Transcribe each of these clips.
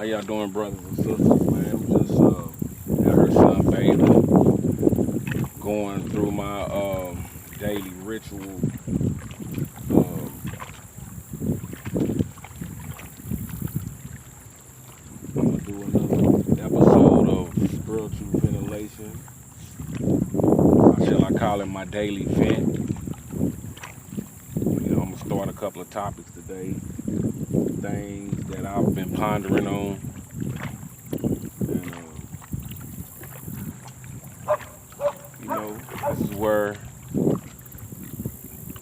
How y'all doing, brothers and sisters, man? I'm just at her son bathing, going through my daily ritual. Um, I'm gonna do another episode of spiritual ventilation. Or shall I call it my daily vent? I'm gonna start a couple of topics today, things that I've been pondering on, and this is where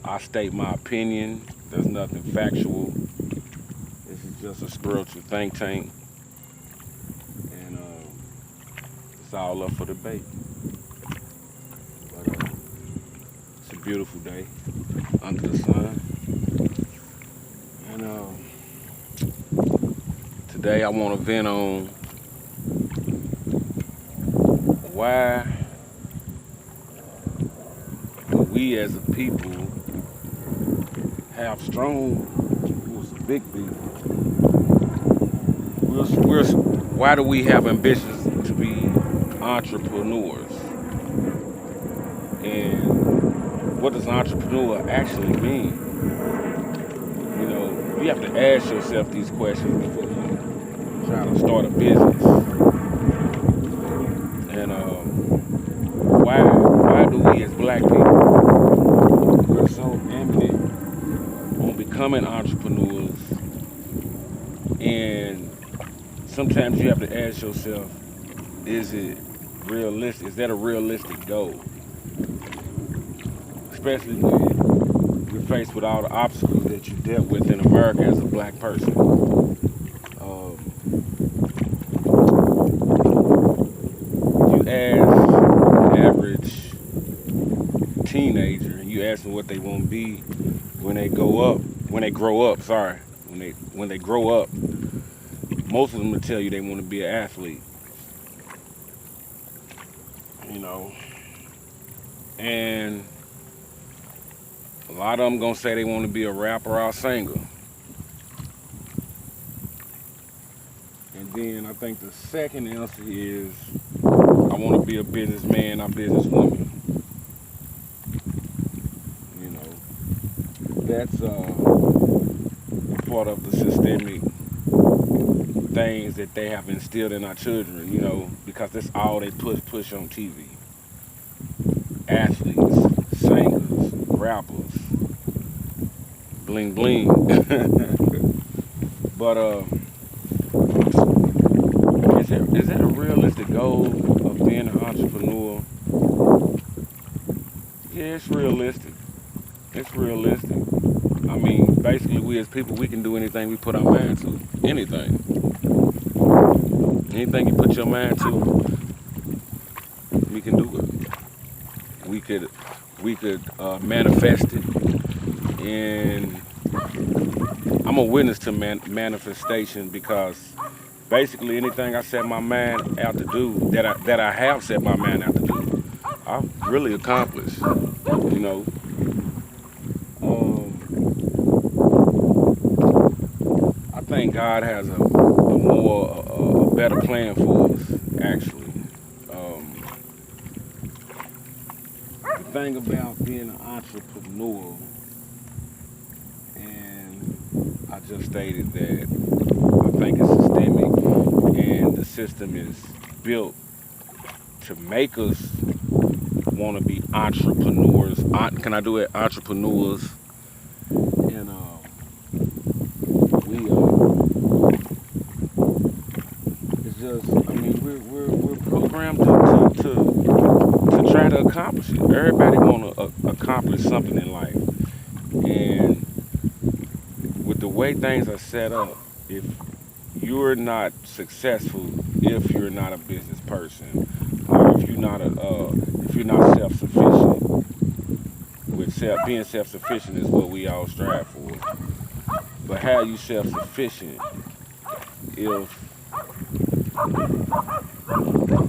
I state my opinion. There's nothing factual. This is just a spiritual think tank, and it's all up for debate. But it's a beautiful day under the sun, and today I want to vent on why do we as a people have strong, it was a big beat. Why do we have ambitions to be entrepreneurs? And what does entrepreneur actually mean? You have to ask yourself these questions before you try to start a business. And why do we as black people, we're so eminent on becoming entrepreneurs, and sometimes you have to ask yourself, is it realistic? Is that a realistic goal? Especially when you're faced with all the obstacles that you dealt with in America as a black person. You ask an average teenager, and you ask them what they want to be when they grow up. When they grow up, most of them will tell you they want to be an athlete. And a lot of them gonna say they want to be a rapper or a singer. And then I think the second answer is, I want to be a businessman or businesswoman. That's part of the systemic things that they have instilled in our children, because that's all they push on TV. Athletes, singers, rappers, bling bling. But is that a realistic goal of being an entrepreneur? Yeah, it's realistic. It's realistic. I mean, basically, we as people, we can do anything we put our mind to. Anything. Anything you put your mind to, we can do it. We could manifest it. And I'm a witness to manifestation, because basically anything I set my mind out to do, that I have set my mind out to do, I've really accomplished. I think God has a better plan for us, actually. The thing about being an entrepreneur, and I just stated that I think it's systemic, and the system is built to make us want to be entrepreneurs. Can I do it? Entrepreneurs. And it's just, I mean, we're programmed to try to accomplish it. Everybody want to accomplish something in life, and with the way things are set up, if you're not successful, if you're not a business person, or if you're not self-sufficient, being self-sufficient is what we all strive for. But how are you self-sufficient if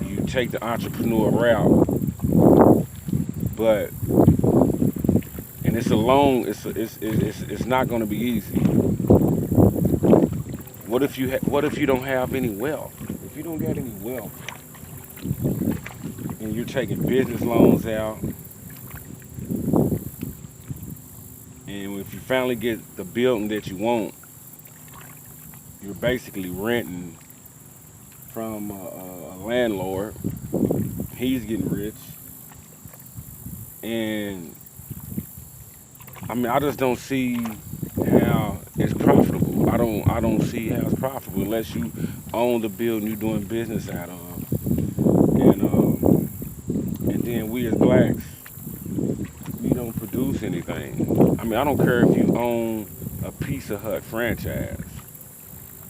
you take the entrepreneur route, and it's not going to be easy. What if you don't have any wealth? If you don't got any wealth and you're taking business loans out, and if you finally get the building that you want, you're basically renting from a landlord. He's getting rich, and I mean, I just don't see how it's profitable. I don't see how it's profitable unless you own the building you're doing business out of. And then we as blacks, we don't produce anything. I mean, I don't care if you own a Pizza Hut franchise.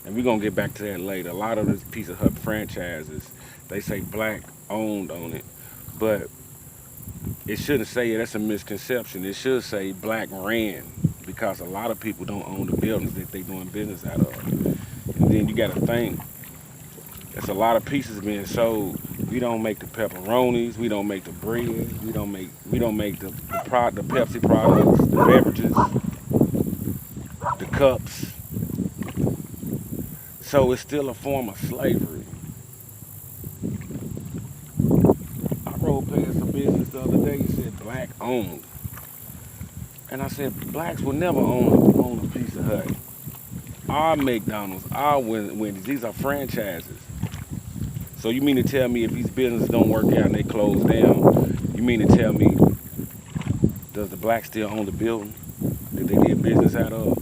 And we're gonna get back to that later. A lot of these Pizza Hut franchises, they say black owned on it. But it shouldn't say it. That's a misconception. It should say black ran, because a lot of people don't own the buildings that they doing business out of. And then you got to think, there's a lot of pieces being sold. We don't make the pepperonis. We don't make the bread. We don't make the Pepsi products, the beverages, the cups. So it's still a form of slavery. I rode past a business the other day. It said black owned. And I said, blacks will never own a Pizza Hut. Our McDonald's, our Wendy's, these are franchises. So you mean to tell me if these businesses don't work out and they close down, you mean to tell me, does the black still own the building that they did business out of?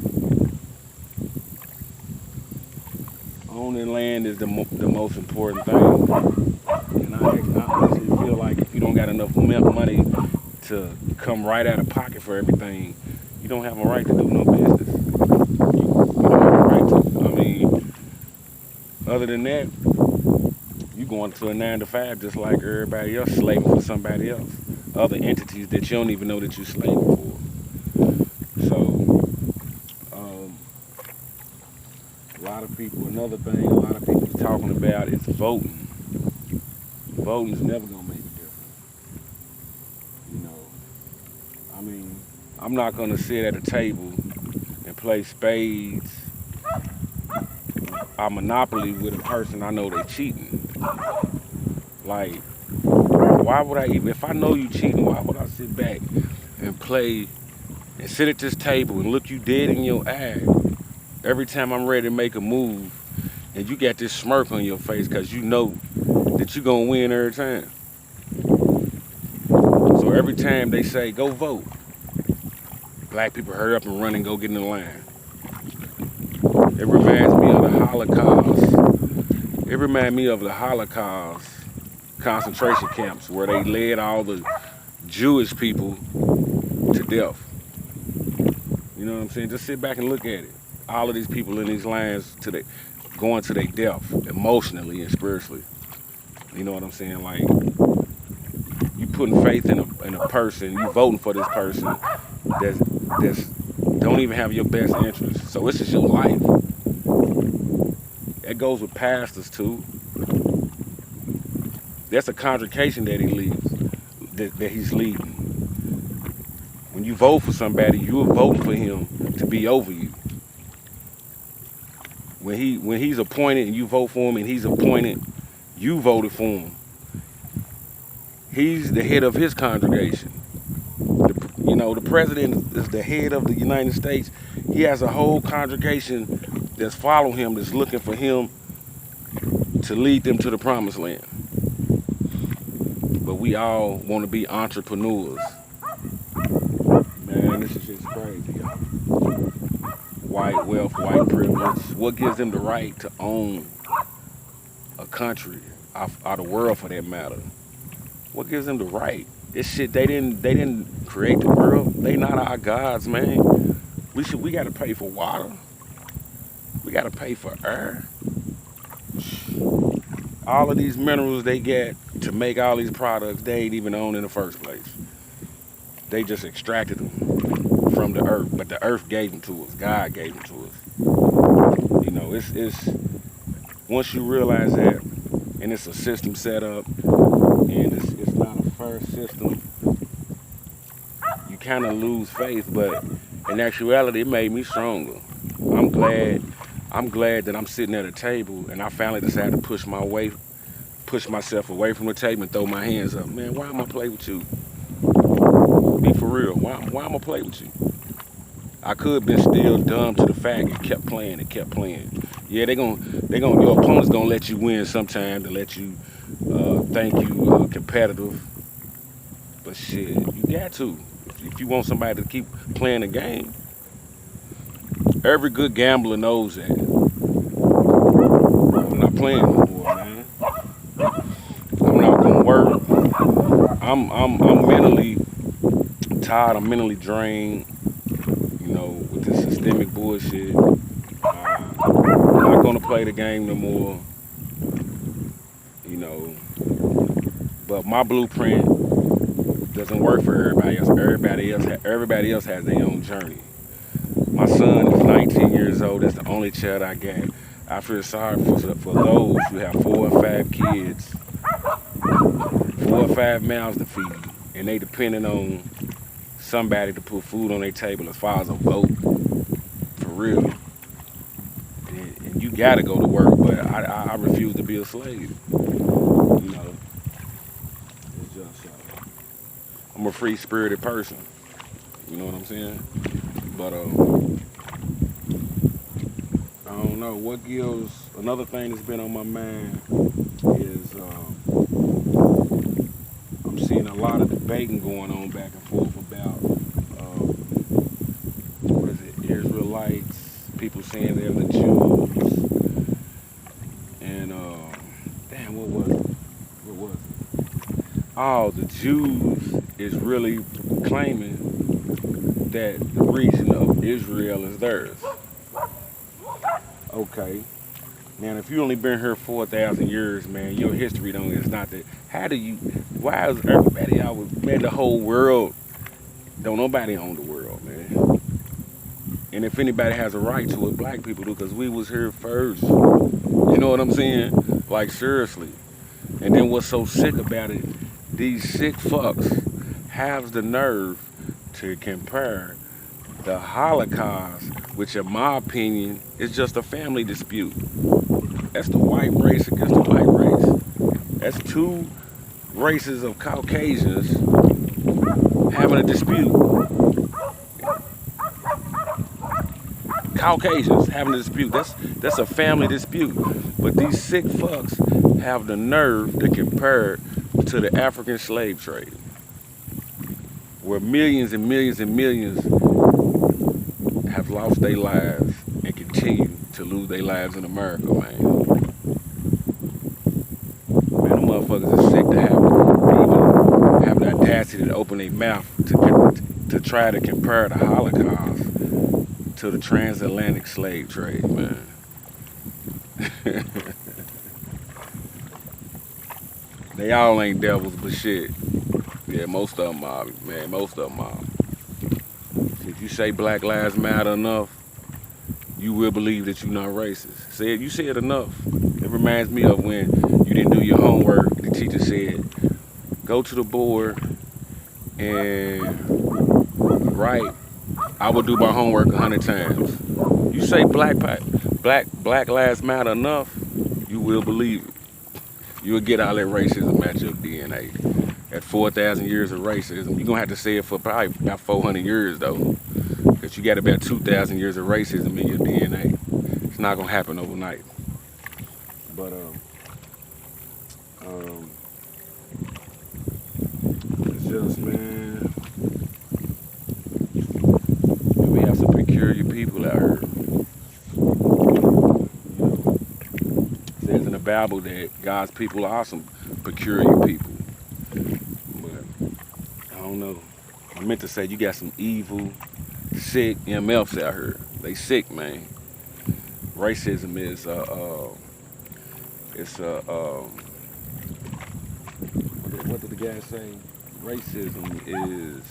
Owning land is the most important thing. And I honestly feel like if you don't got enough money to come right out of pocket for everything, you don't have a right to do no business. You don't have a right to. I mean, other than that, you going to a 9 to 5 just like everybody else, slaving for somebody else, other entities that you don't even know that you're slaving for. So, a lot of people. Another thing, a lot of people talking about is voting. Voting's never gonna make a difference. You know, I mean, I'm not gonna sit at a table and play spades or Monopoly with a person I know they cheating. Like, why would I even, if I know you cheating, why would I sit back and play and sit at this table and look you dead in your eye every time I'm ready to make a move, and you got this smirk on your face because you know that you're gonna win every time. So every time they say, go vote, black people hurry up and run and go get in the line. It reminds me of the Holocaust. It reminds me of the Holocaust concentration camps where they led all the Jewish people to death. You know what I'm saying? Just sit back and look at it. All of these people in these lines going to their death emotionally and spiritually. You know what I'm saying? Like, you putting faith in a person, you voting for this person that's don't even have your best interest. So it's just your life. That goes with pastors too. That's a congregation that he leads, that he's leading. When you vote for somebody, you're voting for him to be over you. When he's appointed and you vote for him and he's appointed, you voted for him. He's the head of his congregation. The president is the head of the United States. He has a whole congregation that's following him, that's looking for him to lead them to the promised land. But we all want to be entrepreneurs. Man, this is just crazy, y'all. White wealth, white privilege. What gives them the right to own a country, or the world for that matter? What gives them the right? This shit, they didn't create the world. They not our gods, man. We gotta pay for water. We gotta pay for air. All of these minerals they get to make all these products, they ain't even owned in the first place. They just extracted them from the earth, but the earth gave them to us. God gave them to us. You know, it's once you realize that, and it's a system set up, and it's not a fair system, you kind of lose faith. But in actuality, it made me stronger. I'm I'm glad that I'm sitting at a table and I finally decided to push myself away from the table and throw my hands up. Man, why am I play with you? Be for real. Why am I play with you? I could have been still dumb to the fact and kept playing and kept playing. Yeah, your opponent's gonna let you win sometime to let you think you competitive. But shit, you got to. If you want somebody to keep playing the game, every good gambler knows that. I'm not playing no more, man. I'm not gonna work. I'm mentally tired. I'm mentally drained. You know, with this systemic bullshit. I'm not gonna play the game no more. You know, but my blueprint doesn't work for everybody else. Everybody else has their own journey. My son is 19 years old. That's the only child I got. I feel sorry for those who have 4 or 5 kids, 4 or 5 mouths to feed, and they depending on somebody to put food on their table as far as a vote, for real. And you gotta go to work, but I refuse to be a slave. You know, it's just I'm a free spirited person. You know what I'm saying? But I don't know what gives. Another thing that's been on my mind is I'm seeing a lot of debating going on back and forth about what is it, Israelites, people saying they're the Jews, and damn, what was it? What was it? Oh, the Jews is really claiming that the region of Israel is theirs. Okay. Man, if you only been here 4,000 years, man, your history don't is not that. Why is everybody out with, man, the whole world, don't nobody own the world, man. And if anybody has a right to it, black people do, because we was here first. You know what I'm saying? Like, seriously. And then what's so sick about it, these sick fucks have the nerve to compare the Holocaust, which in my opinion is just a family dispute. That's the white race against the white race. That's two races of Caucasians having a dispute. Caucasians having a dispute. That's a family dispute. But these sick fucks have the nerve to compare it to the African slave trade, where millions and millions and millions have lost their lives and continue to lose their lives in America, man. Man, them motherfuckers are sick to even have the audacity to open their mouth to try to compare the Holocaust to the transatlantic slave trade, man. They all ain't devils, but shit. Yeah, most of them are, man. Most of them are. If you say Black Lives Matter enough, you will believe that you're not racist. You said enough. It reminds me of when you didn't do your homework. The teacher said, go to the board and write, I will do my homework 100 times. You say Black Lives Matter enough, you will believe it. You'll get all that racism at your DNA. At 4,000 years of racism, you're gonna have to say it for probably about 400 years though, because you got about 2,000 years of racism in your DNA. It's not gonna happen overnight. But it's just, man, we have some peculiar people out here. It says in the Bible that God's people are some peculiar people. But I don't know. I meant to say you got some evil, sick MFs out here. They sick, man. Racism is what did the guy say? Racism is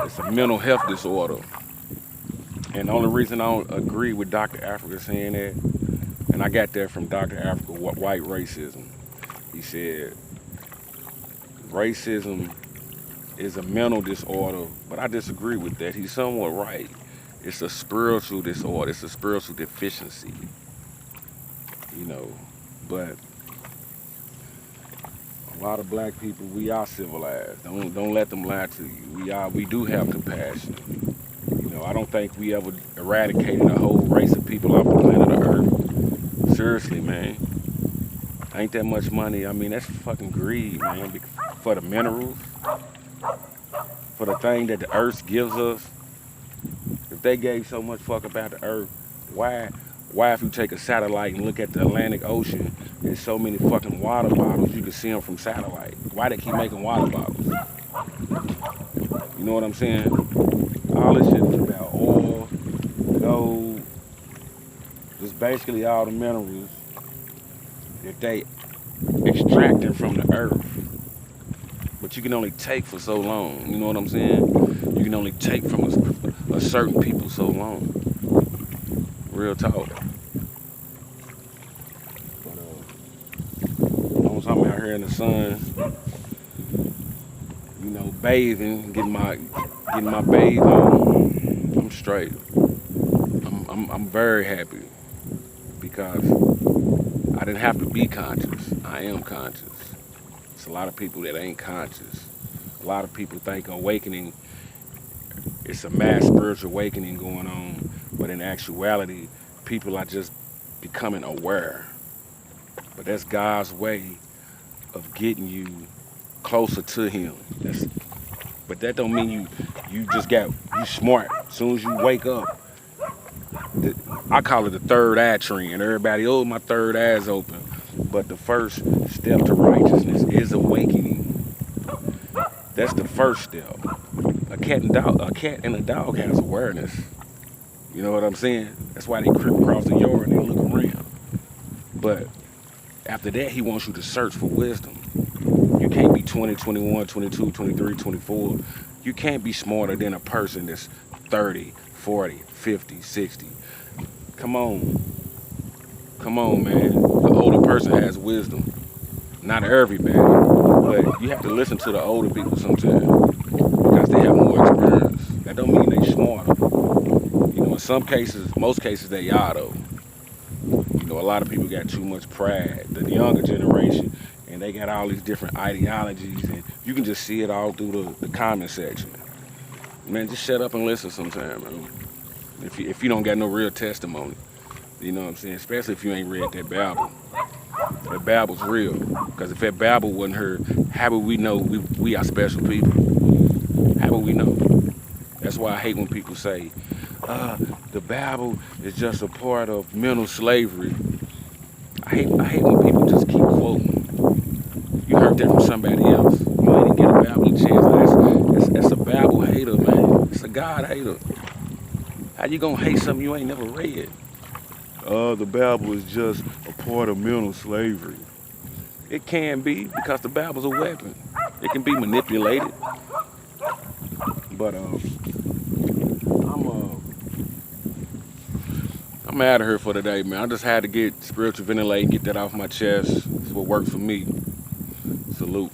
it's a mental health disorder. And the only reason I don't agree with Dr. Africa saying that, and I got that from Dr. Africa, white racism. He said racism is a mental disorder, but I disagree with that. He's somewhat right. It's a spiritual disorder. It's a spiritual deficiency, you know. But a lot of black people, we are civilized. Don't let them lie to you. We do have compassion. You know, I don't think we ever eradicated a whole race of people off the planet of Earth. Seriously, man. Ain't that much money. I mean, that's fucking greed, man. For the minerals, for the thing that the Earth gives us. If they gave so much fuck about the Earth, why if you take a satellite and look at the Atlantic Ocean, there's so many fucking water bottles, you can see them from satellite. Why they keep making water bottles? You know what I'm saying? All this shit is about oil, gold, just basically all the minerals that they extracting from the earth. But you can only take for so long. You know what I'm saying? You can only take from a certain people so long. Real talk. But as long as I'm out here in the sun, you know, bathing, getting my bathe on, I'm straight. I'm very happy because I didn't have to be conscious. I am conscious. It's a lot of people that ain't conscious. A lot of people think awakening, it's a mass spiritual awakening going on, but in actuality, people are just becoming aware. But that's God's way of getting you closer to Him. But that don't mean you smart. As soon as you wake up, I call it the third eye trend. Everybody, oh, my third eye's open. But the first step to righteousness is awakening. That's the first step. A cat and a dog has awareness. You know what I'm saying? That's why they creep across the yard and they look around. But after that, he wants you to search for wisdom. You can't be 20, 21, 22, 23, 24. You can't be smarter than a person that's 30, 40, 50, 60. Come on. Come on, man. The older person has wisdom. Not everybody, but you have to listen to the older people sometimes because they have more experience. That don't mean they smarter. You know, in some cases, most cases they are though. You know, a lot of people got too much pride. The younger generation, and they got all these different ideologies, and you can just see it all through the comment section. Man, just shut up and listen sometime, man. If you don't got no real testimony, you know what I'm saying? Especially if you ain't read that Bible. That Bible's real. Because if that Bible wasn't heard, how would we know we are special people? How would we know? That's why I hate when people say, the Bible is just a part of mental slavery. I hate when people just keep quoting. You heard that from somebody else. You ain't even get a Bible a chance. That's a Bible hater, man. It's a God hater. How you gonna hate something you ain't never read? The Bible is just a part of mental slavery. It can be because the Bible's a weapon. It can be manipulated. But I'm out of here for today, man. I just had to get spiritual ventilate, get that off my chest. It's what worked for me. Salute.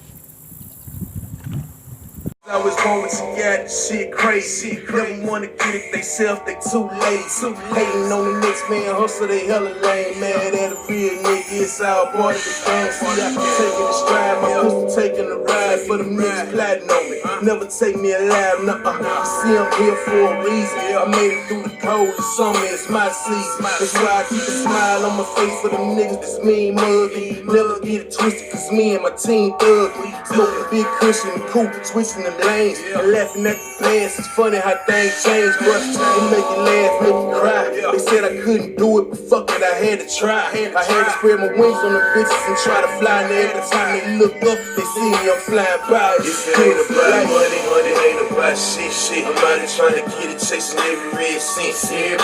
I was born with you, got shit crazy. Never wanna get it they too late. Hating on the next man, hustle, they hella lame. Mad at a real nigga, it's all part of the game. See, I can take it in stride, my pistol taking a ride for them niggas plotting on me. Never take me alive, see, I'm here for a reason. I made it through the cold, the summer, it's my season. That's why I keep a smile on my face for them niggas that's mean muggy. Never get it twisted, cause me and my team ugly. Smoking big cushion and coupe, switching the lanes. And laughing at the past, it's funny how things change, but they make you laugh, make you cry. They said I couldn't do it, but fuck it, I had to try. I had to spread my wings on the bitches and try to fly. And every time they look up, they see me, I'm flying by. It's hate about money, hate about shit. I'm out here trying to get it, chasing every red cent.